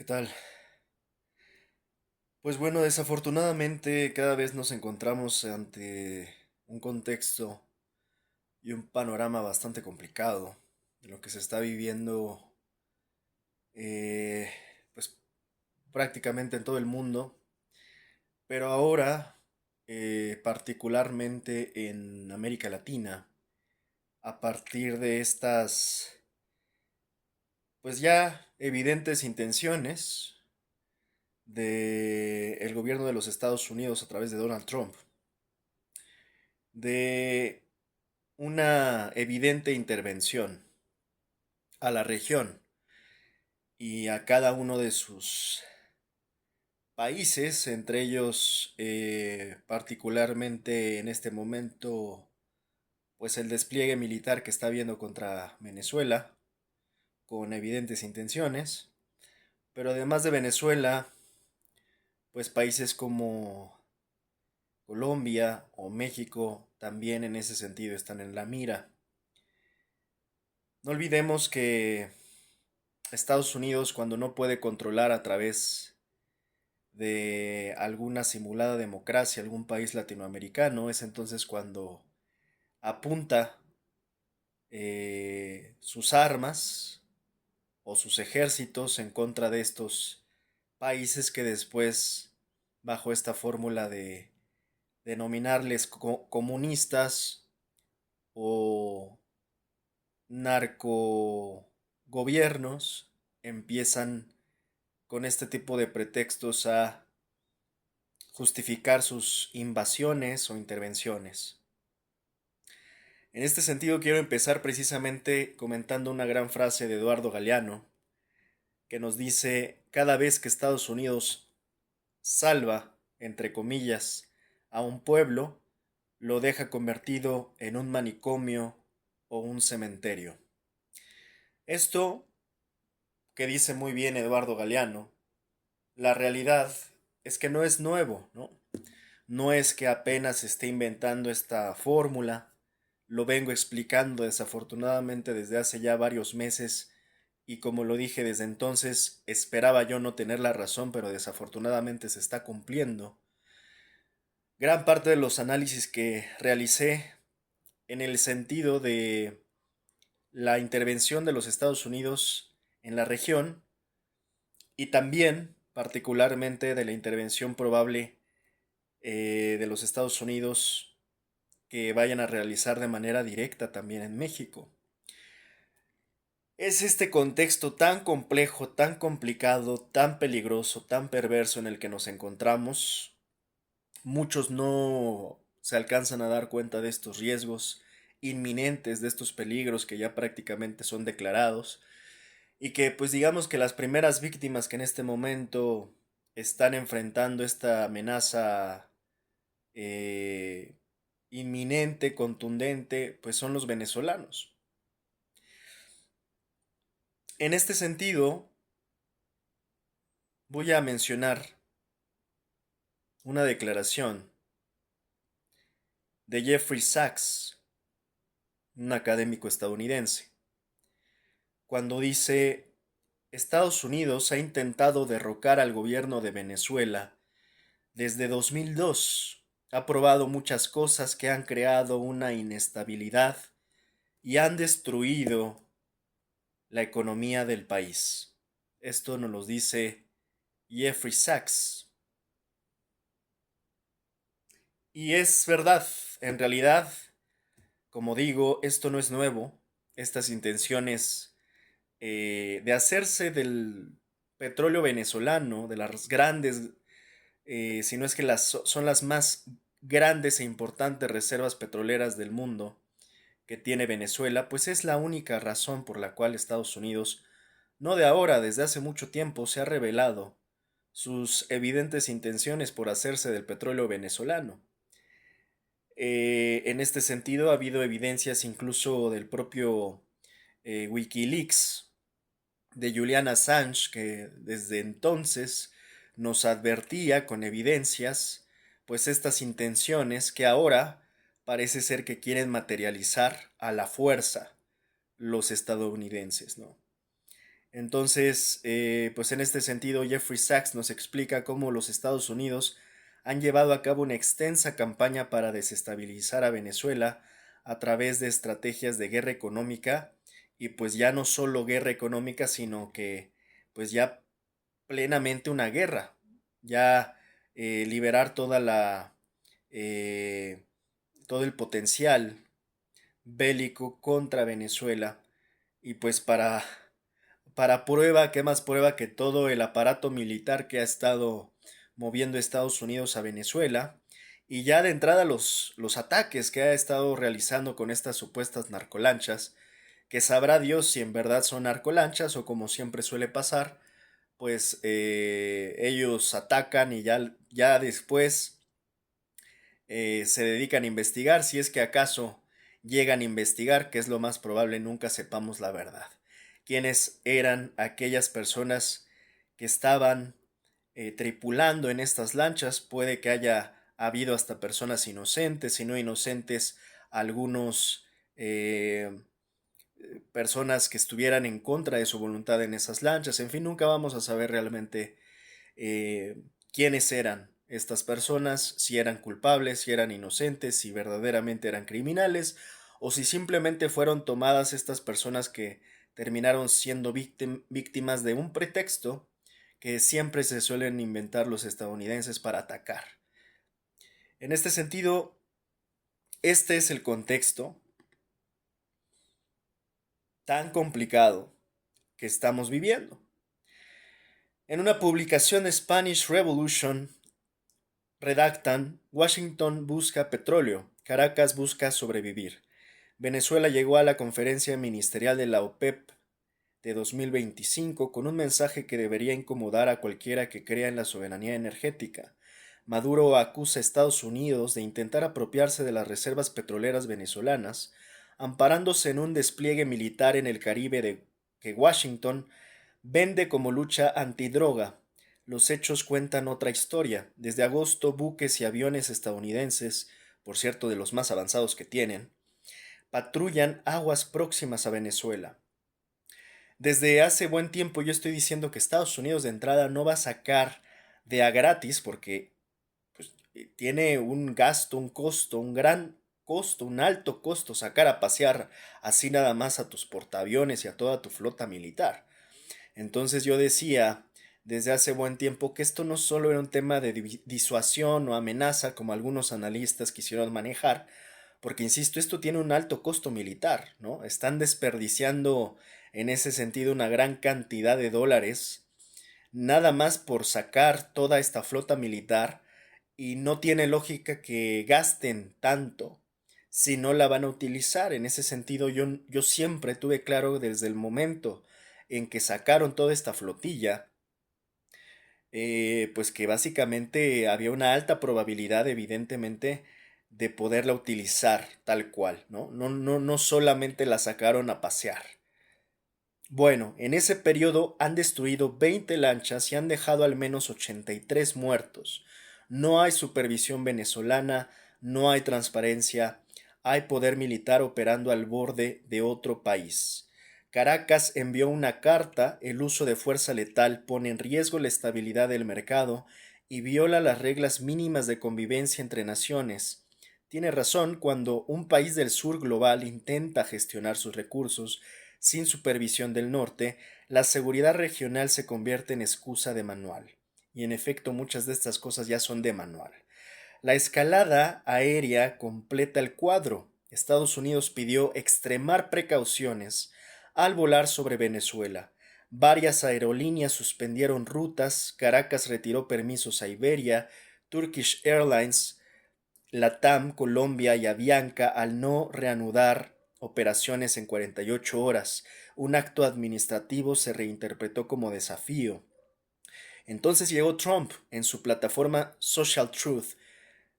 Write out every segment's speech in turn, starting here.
¿Qué tal? Pues bueno, desafortunadamente cada vez nos encontramos ante un contexto y un panorama bastante complicado de lo que se está viviendo eh, pues prácticamente en todo el mundo, pero ahora particularmente en América Latina, a partir de estas pues ya evidentes intenciones del gobierno de los Estados Unidos a través de Donald Trump de una evidente intervención a la región y a cada uno de sus países, entre ellos particularmente en este momento, pues el despliegue militar que está habiendo contra Venezuela, con evidentes intenciones, pero además de Venezuela, pues países como Colombia o México también en ese sentido están en la mira. No olvidemos que Estados Unidos, cuando no puede controlar a través de alguna simulada democracia algún país latinoamericano, es entonces cuando apunta sus armas o sus ejércitos en contra de estos países que después, bajo esta fórmula de denominarles comunistas o narcogobiernos, empiezan con este tipo de pretextos a justificar sus invasiones o intervenciones. En este sentido quiero empezar precisamente comentando una gran frase de Eduardo Galeano que nos dice: cada vez que Estados Unidos salva, entre comillas, a un pueblo, lo deja convertido en un manicomio o un cementerio. Esto que dice muy bien Eduardo Galeano, la realidad es que no es nuevo, ¿no? No es que apenas esté inventando esta fórmula, lo vengo explicando desafortunadamente desde hace ya varios meses y como lo dije desde entonces, esperaba yo no tener la razón, pero desafortunadamente se está cumpliendo. Gran parte de los análisis que realicé en el sentido de la intervención de los Estados Unidos en la región y también particularmente de la intervención probable de los Estados Unidos que vayan a realizar de manera directa también en México. Es este contexto tan complejo, tan complicado, tan peligroso, tan perverso en el que nos encontramos. Muchos no se alcanzan a dar cuenta de estos riesgos inminentes, de estos peligros que ya prácticamente son declarados y que pues digamos que las primeras víctimas que en este momento están enfrentando esta amenaza eh, inminente, contundente, pues son los venezolanos. En este sentido, voy a mencionar una declaración de Jeffrey Sachs, un académico estadounidense, cuando dice: Estados Unidos ha intentado derrocar al gobierno de Venezuela desde 2002. Ha probado muchas cosas que han creado una inestabilidad y han destruido la economía del país. Esto nos lo dice Jeffrey Sachs. Y es verdad, en realidad, como digo, esto no es nuevo. Estas intenciones de hacerse del petróleo venezolano, de las grandes, si no es que son las más grandes e importantes reservas petroleras del mundo que tiene Venezuela, pues es la única razón por la cual Estados Unidos, no de ahora, desde hace mucho tiempo, se ha revelado sus evidentes intenciones por hacerse del petróleo venezolano. En este sentido, ha habido evidencias incluso del propio Wikileaks, de Julian Assange, que desde entonces nos advertía con evidencias, pues estas intenciones que ahora parece ser que quieren materializar a la fuerza los estadounidenses, ¿no? Entonces, pues en este sentido, Jeffrey Sachs nos explica cómo los Estados Unidos han llevado a cabo una extensa campaña para desestabilizar a Venezuela a través de estrategias de guerra económica y pues ya no solo guerra económica, sino que pues ya plenamente una guerra, ya liberar eh, todo el potencial bélico contra Venezuela y pues para prueba, ¿qué más prueba que todo el aparato militar que ha estado moviendo Estados Unidos a Venezuela? Y ya de entrada los ataques que ha estado realizando con estas supuestas narcolanchas, que sabrá Dios si en verdad son narcolanchas o como siempre suele pasar, pues ellos atacan y ya después se dedican a investigar, si es que acaso llegan a investigar, que es lo más probable, nunca sepamos la verdad. ¿Quiénes eran aquellas personas que estaban tripulando en estas lanchas? Puede que haya habido hasta personas inocentes y no inocentes, algunos personas que estuvieran en contra de su voluntad en esas lanchas. En fin, nunca vamos a saber realmente quiénes eran estas personas, si eran culpables, si eran inocentes, si verdaderamente eran criminales o si simplemente fueron tomadas estas personas que terminaron siendo víctimas de un pretexto que siempre se suelen inventar los estadounidenses para atacar. En este sentido, este es el contexto tan complicado que estamos viviendo. En una publicación de Spanish Revolution redactan: Washington busca petróleo, Caracas busca sobrevivir. Venezuela llegó a la conferencia ministerial de la OPEP de 2025 con un mensaje que debería incomodar a cualquiera que crea en la soberanía energética. Maduro acusa a Estados Unidos de intentar apropiarse de las reservas petroleras venezolanas, amparándose en un despliegue militar en el Caribe que Washington vende como lucha antidroga. Los hechos cuentan otra historia. Desde agosto, buques y aviones estadounidenses, por cierto de los más avanzados que tienen, patrullan aguas próximas a Venezuela. Desde hace buen tiempo yo estoy diciendo que Estados Unidos de entrada no va a sacar de a gratis porque pues, tiene un gasto, un costo, un gran costo, un alto costo sacar a pasear así nada más a tus portaaviones y a toda tu flota militar. Entonces yo decía desde hace buen tiempo que esto no solo era un tema de disuasión o amenaza como algunos analistas quisieron manejar, porque insisto, esto tiene un alto costo militar, ¿no? Están desperdiciando en ese sentido una gran cantidad de dólares nada más por sacar toda esta flota militar y no tiene lógica que gasten tanto si no la van a utilizar. En ese sentido, yo siempre tuve claro desde el momento en que sacaron toda esta flotilla, pues que básicamente había una alta probabilidad, evidentemente, de poderla utilizar tal cual, ¿no? No solamente la sacaron a pasear. Bueno, en ese periodo han destruido 20 lanchas y han dejado al menos 83 muertos. No hay supervisión venezolana, no hay transparencia, hay poder militar operando al borde de otro país. Caracas envió una carta: el uso de fuerza letal pone en riesgo la estabilidad del mercado y viola las reglas mínimas de convivencia entre naciones. Tiene razón cuando un país del sur global intenta gestionar sus recursos sin supervisión del norte, la seguridad regional se convierte en excusa de manual. Y en efecto, muchas de estas cosas ya son de manual. La escalada aérea completa el cuadro. Estados Unidos pidió extremar precauciones al volar sobre Venezuela. Varias aerolíneas suspendieron rutas, Caracas retiró permisos a Iberia, Turkish Airlines, LATAM, Colombia y Avianca al no reanudar operaciones en 48 horas. Un acto administrativo se reinterpretó como desafío. Entonces llegó Trump en su plataforma Social Truth.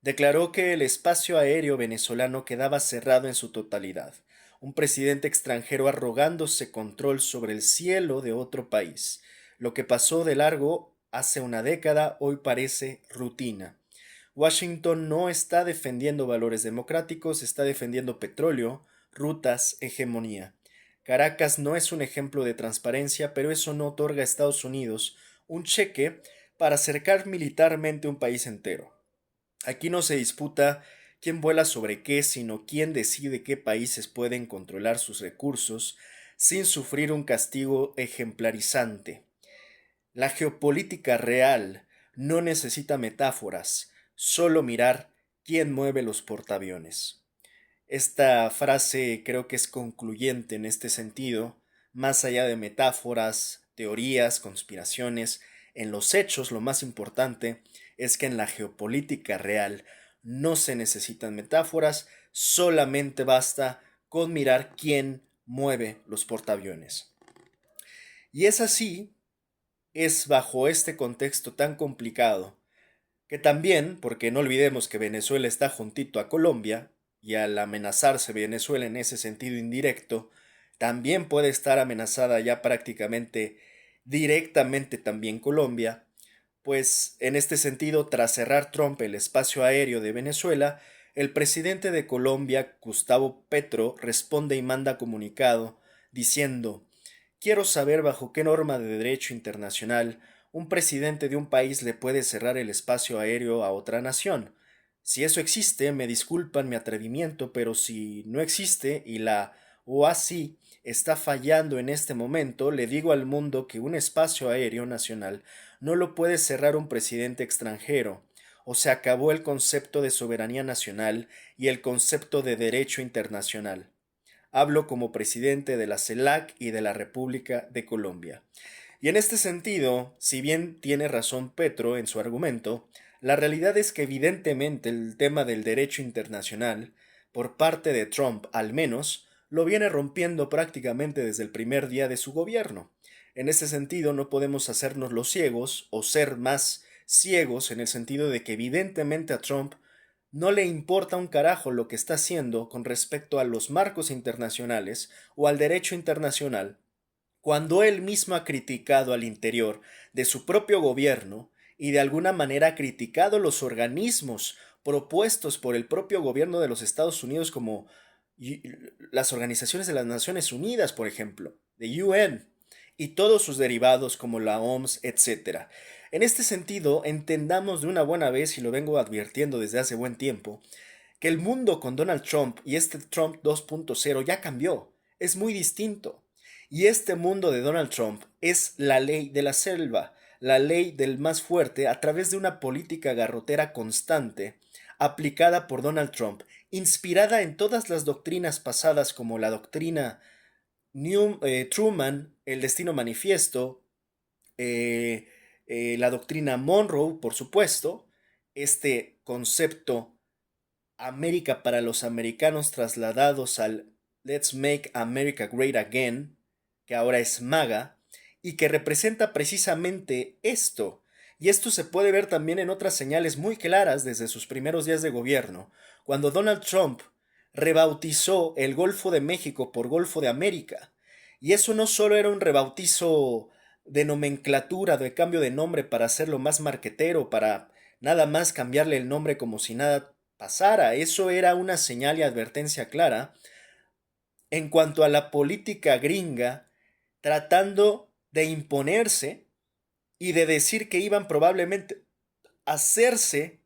Declaró que el espacio aéreo venezolano quedaba cerrado en su totalidad. Un presidente extranjero arrogándose control sobre el cielo de otro país. Lo que pasó de largo hace una década hoy parece rutina. Washington no está defendiendo valores democráticos, está defendiendo petróleo, rutas, hegemonía. Caracas no es un ejemplo de transparencia, pero eso no otorga a Estados Unidos un cheque para cercar militarmente un país entero. Aquí no se disputa quién vuela sobre qué, sino quién decide qué países pueden controlar sus recursos sin sufrir un castigo ejemplarizante. La geopolítica real no necesita metáforas, solo mirar quién mueve los portaaviones. Esta frase creo que es concluyente en este sentido, más allá de metáforas, teorías, conspiraciones. En los hechos lo más importante es que en la geopolítica real no se necesitan metáforas, solamente basta con mirar quién mueve los portaaviones. Y es así, es bajo este contexto tan complicado, que también, porque no olvidemos que Venezuela está juntito a Colombia, y al amenazarse Venezuela en ese sentido indirecto, también puede estar amenazada ya prácticamente directamente también Colombia, pues en este sentido, tras cerrar Trump el espacio aéreo de Venezuela, el presidente de Colombia, Gustavo Petro, responde y manda comunicado diciendo: quiero saber bajo qué norma de derecho internacional un presidente de un país le puede cerrar el espacio aéreo a otra nación. Si eso existe, me disculpan mi atrevimiento, pero si no existe y la OASI está fallando en este momento, le digo al mundo que un espacio aéreo nacional no lo puede cerrar un presidente extranjero, o se acabó el concepto de soberanía nacional y el concepto de derecho internacional. Hablo como presidente de la CELAC y de la República de Colombia. Y en este sentido, si bien tiene razón Petro en su argumento, la realidad es que evidentemente el tema del derecho internacional, por parte de Trump al menos, lo viene rompiendo prácticamente desde el primer día de su gobierno. En ese sentido, no podemos hacernos los ciegos o ser más ciegos en el sentido de que evidentemente a Trump no le importa un carajo lo que está haciendo con respecto a los marcos internacionales o al derecho internacional, cuando él mismo ha criticado al interior de su propio gobierno y de alguna manera ha criticado los organismos propuestos por el propio gobierno de los Estados Unidos, como las organizaciones de las Naciones Unidas, por ejemplo, de UN, y todos sus derivados como la OMS, etcétera. En este sentido, entendamos de una buena vez, y lo vengo advirtiendo desde hace buen tiempo, que el mundo con Donald Trump y este Trump 2.0 ya cambió, es muy distinto. Y este mundo de Donald Trump es la ley de la selva, la ley del más fuerte a través de una política garrotera constante aplicada por Donald Trump, inspirada en todas las doctrinas pasadas como la doctrina Truman, el destino manifiesto, eh, la doctrina Monroe, por supuesto, este concepto América para los americanos trasladados al Let's Make America Great Again, que ahora es MAGA, y que representa precisamente esto. Y esto se puede ver también en otras señales muy claras desde sus primeros días de gobierno, cuando Donald Trump rebautizó el Golfo de México por Golfo de América. Y eso no solo era un rebautizo de nomenclatura, de cambio de nombre para hacerlo más marquetero, para nada más cambiarle el nombre como si nada pasara. Eso era una señal y advertencia clara en cuanto a la política gringa tratando de imponerse y de decir que iban probablemente a hacerse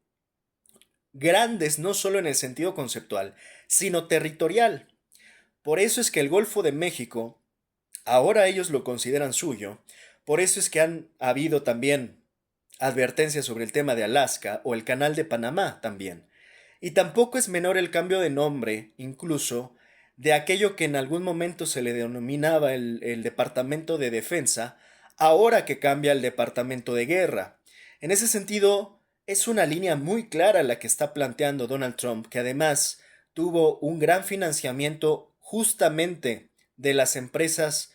grandes no solo en el sentido conceptual, sino territorial. Por eso es que el Golfo de México, ahora ellos lo consideran suyo, por eso es que han habido también advertencias sobre el tema de Alaska o el Canal de Panamá también. Y tampoco es menor el cambio de nombre, incluso, de aquello que en algún momento se le denominaba el Departamento de Defensa, ahora que cambia al Departamento de Guerra. En ese sentido, es una línea muy clara la que está planteando Donald Trump, que además tuvo un gran financiamiento justamente de las empresas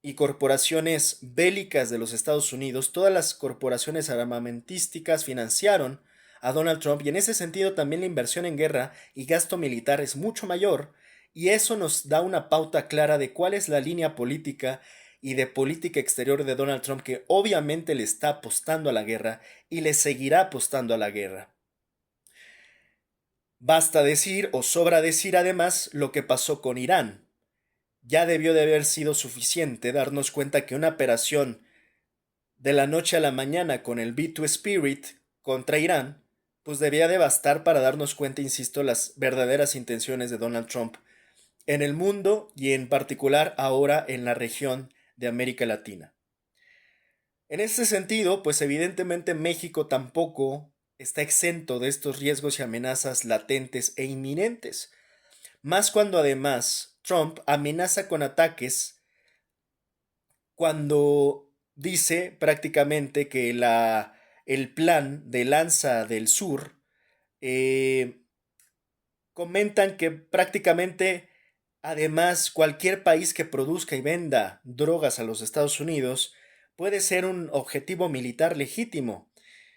y corporaciones bélicas de los Estados Unidos. Todas las corporaciones armamentísticas financiaron a Donald Trump, y en ese sentido también la inversión en guerra y gasto militar es mucho mayor, y eso nos da una pauta clara de cuál es la línea política y de política exterior de Donald Trump, que obviamente le está apostando a la guerra y le seguirá apostando a la guerra. Basta decir o sobra decir además lo que pasó con Irán. ya debió de haber sido suficiente darnos cuenta que una operación de la noche a la mañana con el B2 Spirit contra Irán, pues debía de bastar para darnos cuenta, insisto, las verdaderas intenciones de Donald Trump en el mundo y en particular ahora en la región de América Latina. En este sentido, pues evidentemente México tampoco está exento de estos riesgos y amenazas latentes e inminentes, más cuando además Trump amenaza con ataques cuando dice prácticamente que el plan de Lanza del Sur eh, comentan que prácticamente además cualquier país que produzca y venda drogas a los Estados Unidos puede ser un objetivo militar legítimo.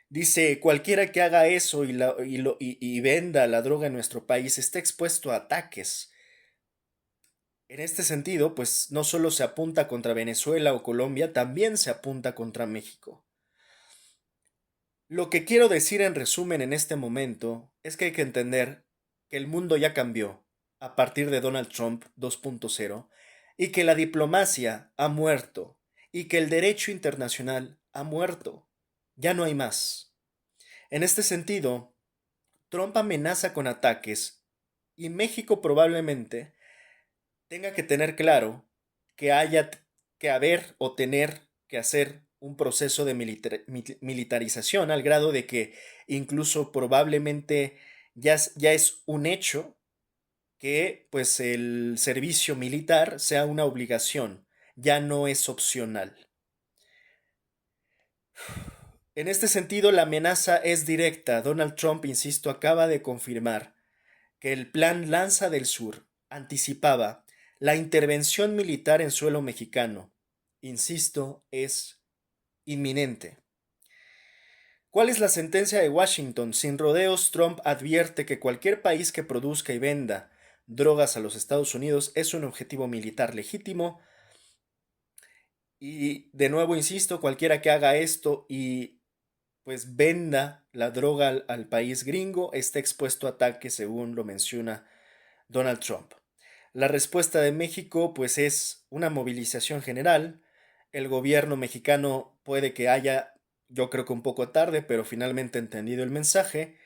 Dice, cualquiera que haga eso y venda la droga en nuestro país está expuesto a ataques. En este sentido, pues no solo se apunta contra Venezuela o Colombia, también se apunta contra México. Lo que quiero decir en resumen en este momento es que hay que entender que el mundo ya cambió a partir de Donald Trump 2.0 y que la diplomacia ha muerto y que el derecho internacional ha muerto. Ya no hay más. En este sentido, Trump amenaza con ataques y México probablemente tenga que tener claro que haya que haber o tener que hacer un proceso de militarización al grado de que incluso probablemente ya es un hecho que pues el servicio militar sea una obligación, ya no es opcional. En este sentido, la amenaza es directa. Donald Trump, insisto, acaba de confirmar que el Plan Lanza del Sur anticipaba la intervención militar en suelo mexicano. Insisto, es inminente. ¿Cuál es la sentencia de Washington? Sin rodeos, Trump advierte que cualquier país que produzca y venda drogas a los Estados Unidos es un objetivo militar legítimo. Y de nuevo, insisto, cualquiera que haga esto y pues venda la droga al país gringo está expuesto a ataques, según lo menciona Donald Trump. La respuesta de México pues es una movilización general. El gobierno mexicano puede que haya, yo creo que un poco tarde, pero finalmente entendido el mensaje.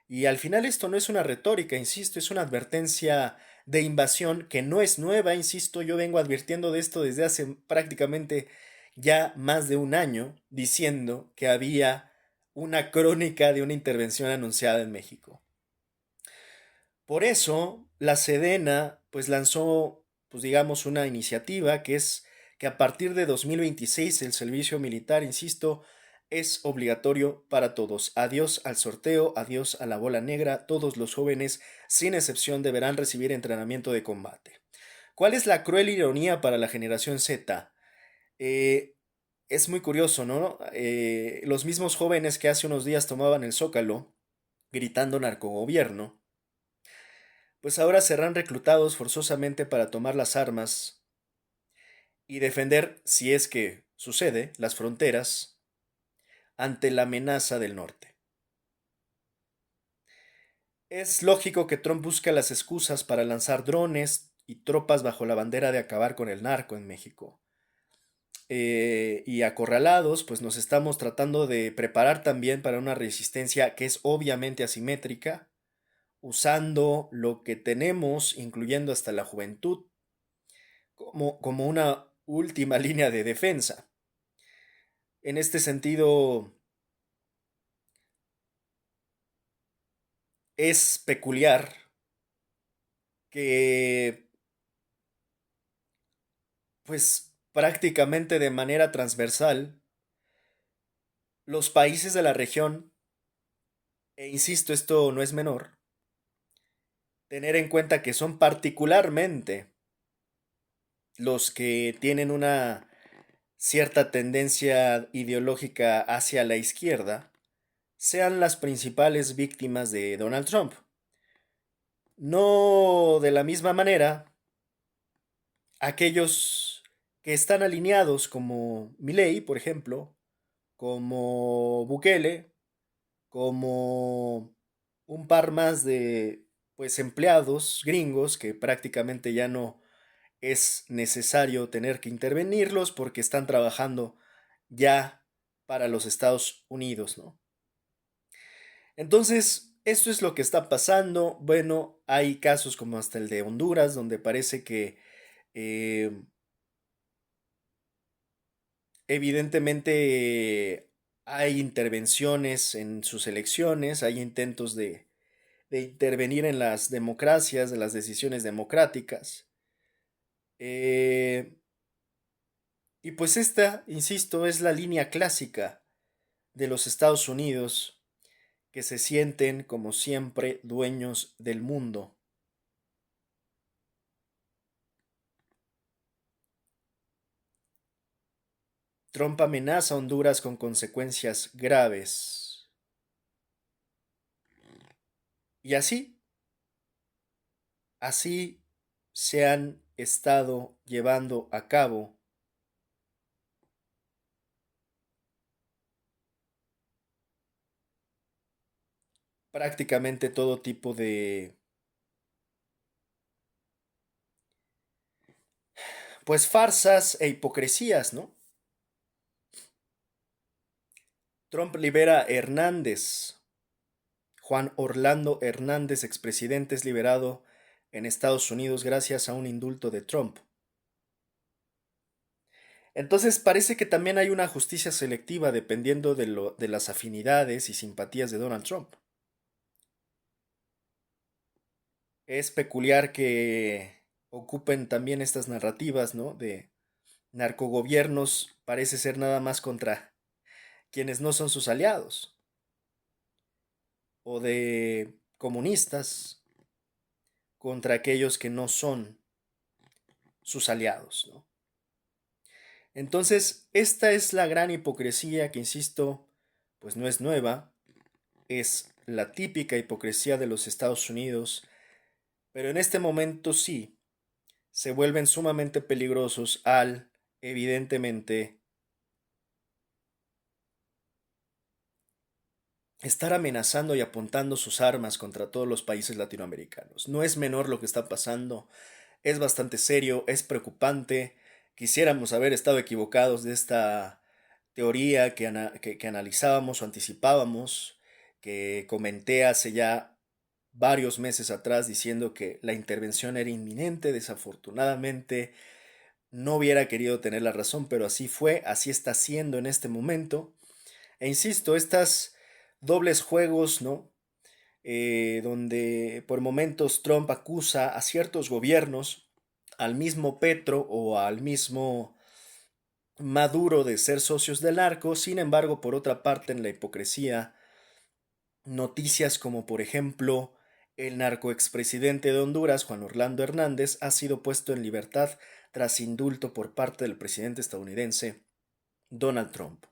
Y al final esto no es una retórica, insisto, es una advertencia de invasión que no es nueva, insisto, yo vengo advirtiendo de esto desde hace prácticamente ya más de un año, diciendo que había una crónica de una intervención anunciada en México. Por eso, la Sedena pues lanzó, pues digamos, una iniciativa que es que a partir de 2026 el servicio militar, insisto, es obligatorio para todos. Adiós al sorteo, adiós a la bola negra, todos los jóvenes, sin excepción, deberán recibir entrenamiento de combate. ¿Cuál es la cruel ironía para la generación Z? Eh, es muy curioso, ¿no? Los mismos jóvenes que hace unos días tomaban el Zócalo, gritando narcogobierno, pues ahora serán reclutados forzosamente para tomar las armas y defender, si es que sucede, las fronteras ante la amenaza del norte. Es lógico que Trump busque las excusas para lanzar drones y tropas bajo la bandera de acabar con el narco en México. Y acorralados, pues nos estamos tratando de preparar también para una resistencia que es obviamente asimétrica, usando lo que tenemos, incluyendo hasta la juventud, como una última línea de defensa. En este sentido, es peculiar que, pues prácticamente de manera transversal, los países de la región, e insisto, esto no es menor, tener en cuenta que son particularmente los que tienen una cierta tendencia ideológica hacia la izquierda, sean las principales víctimas de Donald Trump. No de la misma manera, aquellos que están alineados como Milei, por ejemplo, como Bukele, como un par más de pues empleados gringos que prácticamente ya no es necesario tener que intervenirlos porque están trabajando ya para los Estados Unidos, ¿no? Entonces, esto es lo que está pasando. Bueno, hay casos como hasta el de Honduras, donde parece que eh, evidentemente hay intervenciones en sus elecciones, hay intentos de intervenir en las democracias, de las decisiones democráticas. Eh, y pues esta, insisto, es la línea clásica de los Estados Unidos, que se sienten, como siempre, dueños del mundo. Trump amenaza a Honduras con consecuencias graves. Y así se han estado llevando a cabo prácticamente todo tipo de, pues, farsas e hipocresías, ¿no? Trump libera a Hernández. Juan Orlando Hernández, expresidente, es liberado en Estados Unidos gracias a un indulto de Trump. Entonces parece que también hay una justicia selectiva dependiendo de las afinidades y simpatías de Donald Trump. Es peculiar que ocupen también estas narrativas, ¿no? De narcogobiernos, parece ser nada más contra quienes no son sus aliados, o de comunistas contra aquellos que no son sus aliados, ¿no? Entonces, esta es la gran hipocresía que, insisto, pues no es nueva, es la típica hipocresía de los Estados Unidos, pero en este momento sí, se vuelven sumamente peligrosos al, evidentemente, estar amenazando y apuntando sus armas contra todos los países latinoamericanos. No es menor lo que está pasando, es bastante serio, es preocupante. Quisiéramos haber estado equivocados de esta teoría que analizábamos o anticipábamos, que comenté hace ya varios meses atrás diciendo que la intervención era inminente. Desafortunadamente no hubiera querido tener la razón, pero así fue, así está siendo en este momento. E insisto, estas dobles juegos, ¿no? Donde por momentos Trump acusa a ciertos gobiernos, al mismo Petro o al mismo Maduro, de ser socios del narco. Sin embargo, por otra parte, en la hipocresía, noticias como por ejemplo el narco expresidente de Honduras, Juan Orlando Hernández, ha sido puesto en libertad tras indulto por parte del presidente estadounidense Donald Trump.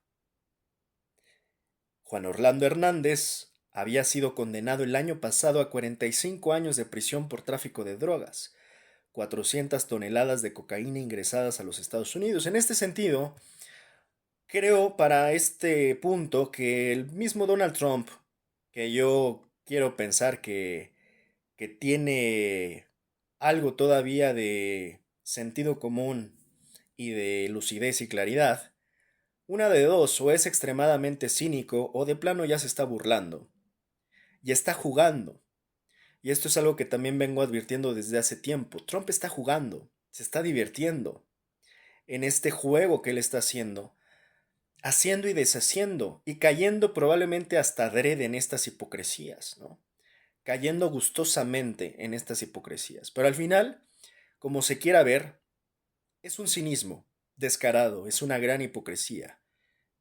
Juan Orlando Hernández había sido condenado el año pasado a 45 años de prisión por tráfico de drogas, 400 toneladas de cocaína ingresadas a los Estados Unidos. En este sentido, creo para este punto que el mismo Donald Trump, que yo quiero pensar que tiene algo todavía de sentido común y de lucidez y claridad, una de dos: o es extremadamente cínico o de plano ya se está burlando y está jugando. Y esto es algo que también vengo advirtiendo desde hace tiempo. Trump está jugando, se está divirtiendo en este juego que él está haciendo, haciendo y deshaciendo, y cayendo probablemente hasta adrede en estas hipocresías, ¿no? Cayendo gustosamente en estas hipocresías. Pero al final, como se quiera ver, es un cinismo descarado, es una gran hipocresía.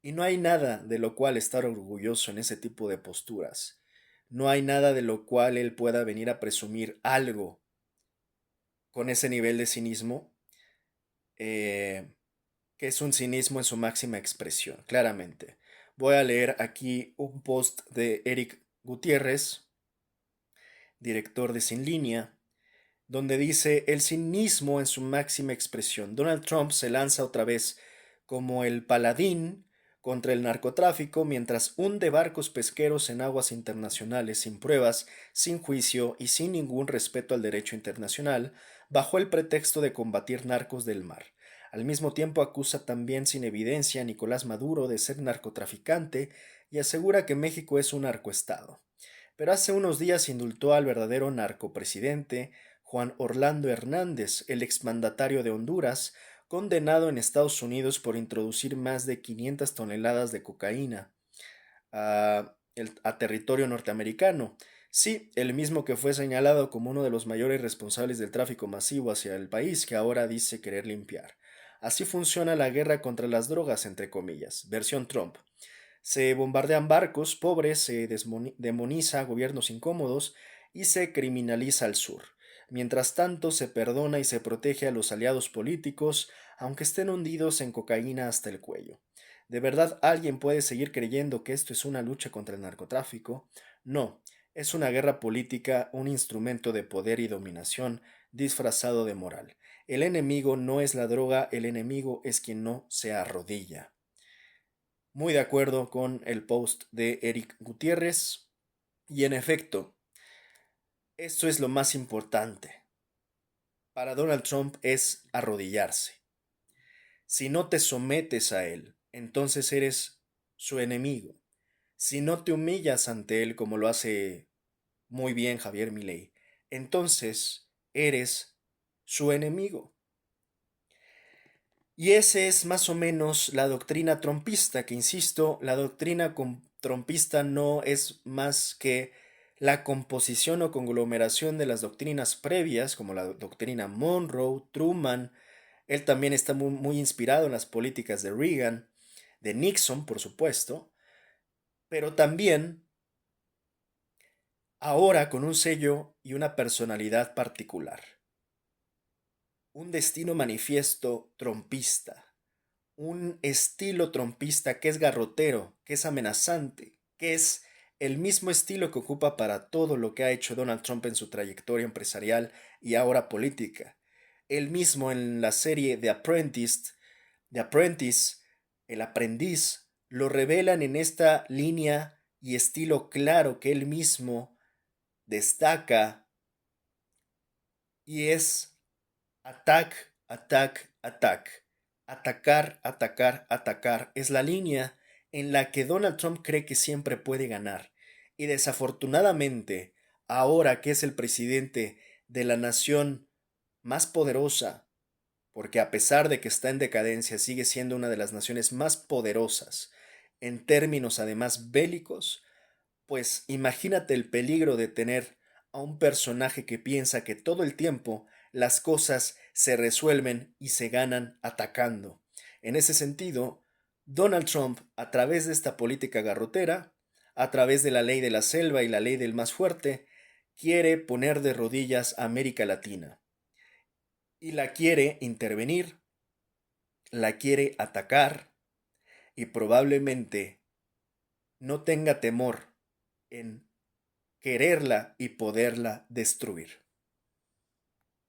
Y no hay nada de lo cual estar orgulloso en ese tipo de posturas. No hay nada de lo cual él pueda venir a presumir algo con ese nivel de cinismo, eh, que es un cinismo en su máxima expresión, claramente. Voy a leer aquí un post de Eric Gutiérrez, director de Sin Línea, donde dice: el cinismo en su máxima expresión. Donald Trump se lanza otra vez como el paladín contra el narcotráfico mientras hunde barcos pesqueros en aguas internacionales sin pruebas, sin juicio y sin ningún respeto al derecho internacional, bajo el pretexto de combatir narcos del mar. Al mismo tiempo acusa también sin evidencia a Nicolás Maduro de ser narcotraficante y asegura que México es un narcoestado. Pero hace unos días indultó al verdadero narcopresidente, Juan Orlando Hernández, el exmandatario de Honduras, condenado en Estados Unidos por introducir más de 500 toneladas de cocaína a territorio norteamericano. Sí, el mismo que fue señalado como uno de los mayores responsables del tráfico masivo hacia el país que ahora dice querer limpiar. Así funciona la guerra contra las drogas, entre comillas, versión Trump. Se bombardean barcos pobres, se demoniza gobiernos incómodos y se criminaliza al sur. Mientras tanto, se perdona y se protege a los aliados políticos, aunque estén hundidos en cocaína hasta el cuello. ¿De verdad alguien puede seguir creyendo que esto es una lucha contra el narcotráfico? No, es una guerra política, un instrumento de poder y dominación disfrazado de moral. El enemigo no es la droga, el enemigo es quien no se arrodilla. Muy de acuerdo con el post de Eric Gutiérrez. Y en efecto, esto es lo más importante. Para Donald Trump es arrodillarse. Si no te sometes a él, entonces eres su enemigo. Si no te humillas ante él como lo hace muy bien Javier Milei, entonces eres su enemigo. Y ese es más o menos la doctrina trompista, que insisto, la doctrina trompista no es más que la composición o conglomeración de las doctrinas previas, como la doctrina Monroe, Truman. Él también está muy inspirado en las políticas de Reagan, de Nixon, por supuesto, pero también ahora con un sello y una personalidad particular. Un destino manifiesto trompista, un estilo trompista que es garrotero, que es amenazante, que es el mismo estilo que ocupa para todo lo que ha hecho Donald Trump en su trayectoria empresarial y ahora política. Él mismo en la serie The Apprentice, El aprendiz, lo revelan en esta línea y estilo claro que él mismo destaca y es attack, attack, attack. Atacar, atacar, atacar es la línea en la que Donald Trump cree que siempre puede ganar. Y desafortunadamente, ahora que es el presidente de la nación más poderosa, porque a pesar de que está en decadencia, sigue siendo una de las naciones más poderosas en términos además bélicos, pues imagínate el peligro de tener a un personaje que piensa que todo el tiempo las cosas se resuelven y se ganan atacando. En ese sentido, Donald Trump, a través de esta política garrotera, a través de la ley de la selva y la ley del más fuerte, quiere poner de rodillas a América Latina y la quiere intervenir, la quiere atacar y probablemente no tenga temor en quererla y poderla destruir.